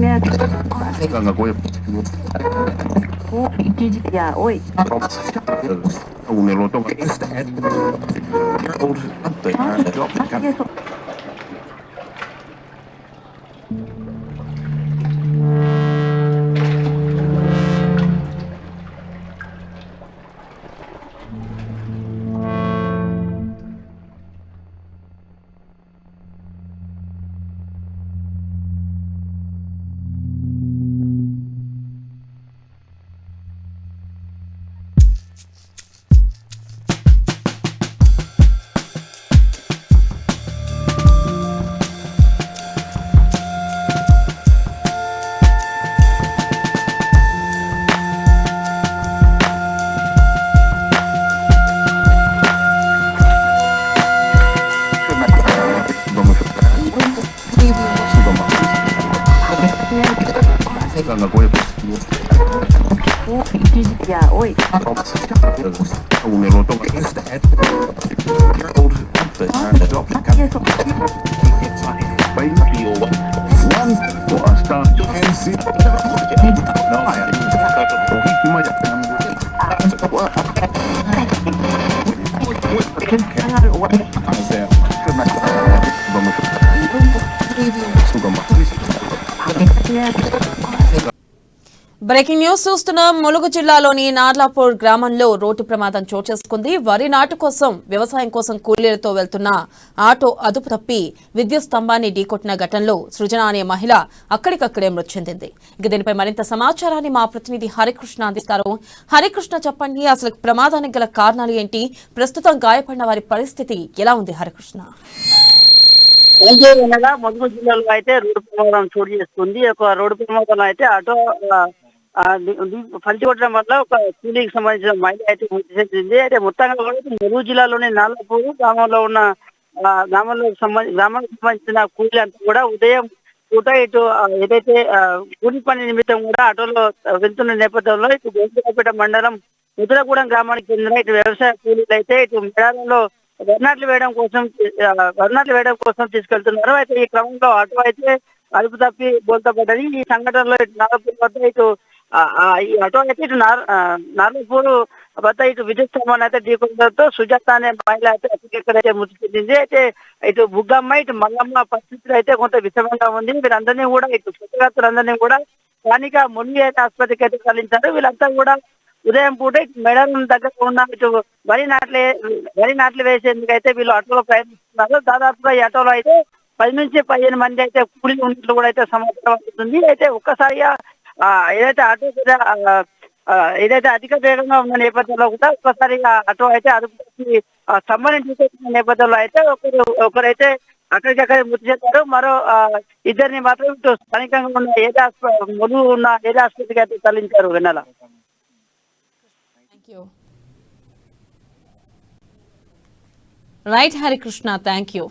Ganga Goya. Ya, hoy. Un eloto. Eso. Ganga Goya. Ya, hoy. Un eloto. Breaking news చూస్తున్నాం. ములుగు జిల్లాలోని నార్లాపూర్ గ్రామంలో road ప్రమాదం చోటు చేసుకుంది. వరి నాటు కోసం వ్యవసాయం కోసం కూలీలతో వెళ్తున్న ఆటో అదుపు తప్పి విద్యుత్ స్తంభాన్ని ఢీకొట్టిన ఘటనలో సృజన అనే మహిళ అక్కడికక్కడే మృతి చెందింది. ఇక దీనిపై మరింత సమాచారాన్ని మా ప్రతినిధి హరికృష్ణ అందిస్తారు. హరికృష్ణ, చెప్పండి, అసలు ప్రమాదానికి గల కారణాలు ఏంటి? ప్రస్తుతం గాయపడిన వారి పరిస్థితి ఎలా ఉంది? హరికృష్ణ, ములుగు జిల్లాలో అయితే రోడ్డు ప్రమాదం చోటు చేసుకుంది. ఒక రోడ్డు ప్రమాదంలో అయితే ఆటో పంచి కొట్టడం వల్ల ఒక కూలీకి సంబంధించిన మహిళ అయితే మృతి చెందింది. అయితే మొత్తంగా కూడా ములుగు జిల్లాలోని నార్లాపూర్ గ్రామంలో ఉన్న గ్రామానికి సంబంధించిన కూలీ అంతా కూడా ఉదయం పూట ఇటు ఏదైతే కూలి పని నిమిత్తం కూడా ఆటోలో వెళ్తున్న నేపథ్యంలో ఇటు గోవిందరావుపేట మండలం ముద్రగూడెం గ్రామానికి చెందిన ఇటు వ్యవసాయ కూలీలు అయితే ఇటు మేడారంలో వరినాట్లు వేయడం కోసం తీసుకెళ్తున్నారు. అయితే ఈ క్రమంలో ఆటో అయితే అదుపు తప్పి బోల్తా పడ్డది. ఈ సంఘటనలో ఇటు నార్లాపూర్ వద్ద ఇటు ఈ ఆటో అయితే ఇటు నార్లాపూర్ వద్ద ఇటు విద్యుత్ స్తంభాన్ని అయితే ఢీకొనడంతో సుజాత అనే మహిళ అయితే ఎక్కడైతే మృతి చెందింది. అయితే ఇటు బుగ్గమ్మ ఇటు మల్లమ్మ పరిస్థితులు అయితే కొంత విషమంగా ఉంది. వీరందరినీ కూడా ఇటు క్షతగాత్రులందరినీ కూడా స్థానిక మునిగి అయితే ఆసుపత్రికి అయితే తరలించారు. వీళ్ళంతా కూడా ఉదయం పూట ఇటు మేడారం దగ్గర ఉన్న ఇటు వరి నాట్లు వేసేందుకు అయితే వీళ్ళు ఆటోలో ప్రయత్నిస్తున్నారు. దాదాపుగా ఈ ఆటోలో అయితే 10 నుంచి 15 మంది అయితే కూలీలు ఉన్నట్లు కూడా అయితే సమాచారం అందుతుంది. అయితే ఒక్కసారిగా ఏదైతే ఆటో ఏదైతే అధిక వేగంగా ఉన్న నేపథ్యంలో కూడా ఒక్కసారిగా ఆటో అయితే అదుపు సంబంధించిన నేపథ్యంలో అయితే ఒకరైతే అక్కడికక్కడే మృతి చెందారు. మరో ఇద్దరిని మాత్రం ఇటు స్థానికంగా ఉన్న ములుగు ఉన్న ఏరియా ఆసుపత్రికి అయితే తరలించారు. Vennela. Right Harikrishna, thank you.